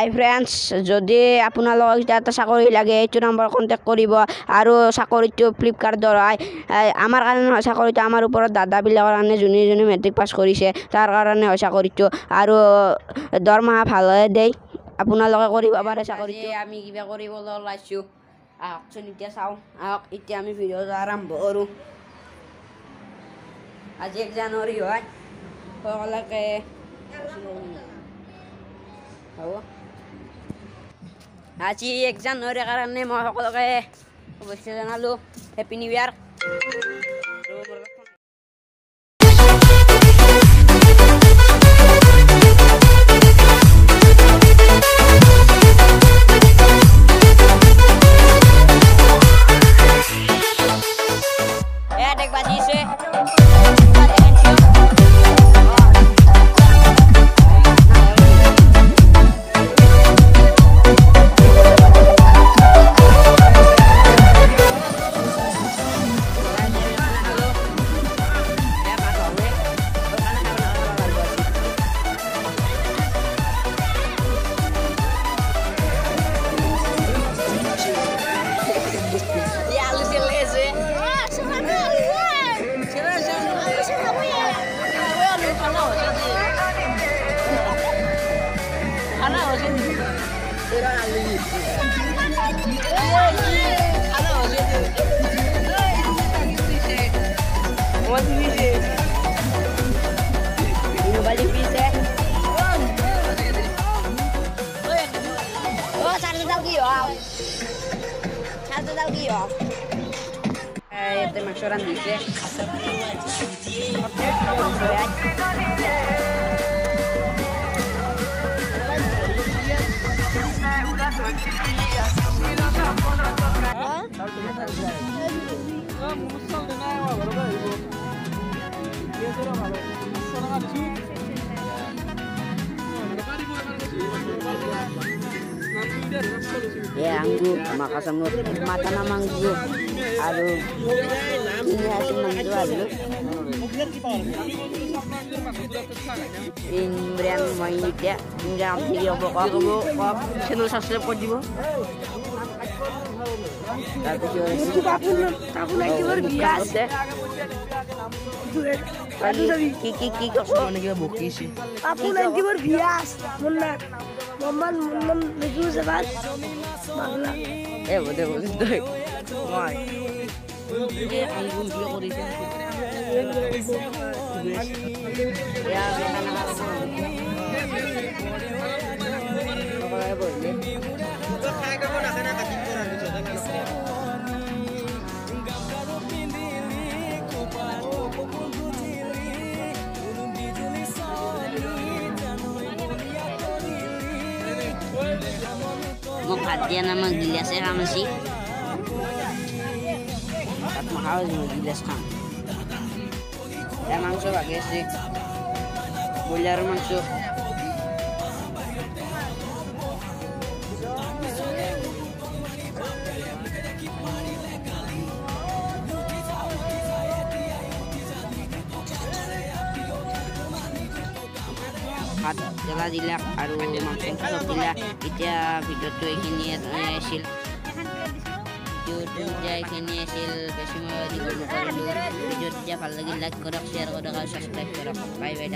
হাই friends, যদি আপোনালোকক এটা চাকৰি লাগে এইটো নম্বৰ কণ্টেক্ট কৰিব। আৰু চাকৰিটো ফ্লিপকাৰ্টৰ হয়। আমাৰ কাৰণে হয় চাকৰিটো, আমাৰ ওপৰত দাদাবিলাকৰ কাৰণে যোনে মেট্ৰিক পাছ কৰিছে তাৰ কাৰণে হয় চাকৰিটো। আৰু দৰমহা ভালহে দেই, আপোনালোকে কৰিব পাৰে চাকৰিটো। আমি কিবা কৰিবলৈ ওলাইছোঁ, আহকচোন এতিয়া চাওঁ। আহক এতিয়া আমি ভিডিঅ'টো আৰম্ভ কৰোঁ। আজি 1 জানুৱাৰী হয়, সকলোকে হ'ব। আজি 1 জানুৱাৰীৰ কাৰণে মই সকলোকে শুভেচ্ছা জনালোঁ। হেপী নিউ ইয়াৰ। দেখ বাজিছে este macho dice ya anggur makasamur mata nama anggur aduh ini hasil menjual lu Brian main ya jangan video pokok channel subscribe kok jiwa tapi lagi berbiasa Kiki kok sama lagi bukti sih aku lagi berbiasa Momen lagi sebat, mana? Betul. Wah. Ini album juga kondisi. Ya, Perhatian nama gilasnya kamu sih tak mahal sama gilas kan ya mangso pakai sih bular mangso jala dilak আৰু মাংস সব দিলা এতিয়া ভিডিঅ'টো এইখিনি আছিল ভিডিঅ'টো এইখিনি আছিল বেছি মই দিব নোৱাৰিলোঁ ভিডিঅ'টো ভাল লাগিল লাইক কৰক শ্বেয়াৰ কৰক আৰু ছাবস্ক্ৰাইব কৰক বাই বাই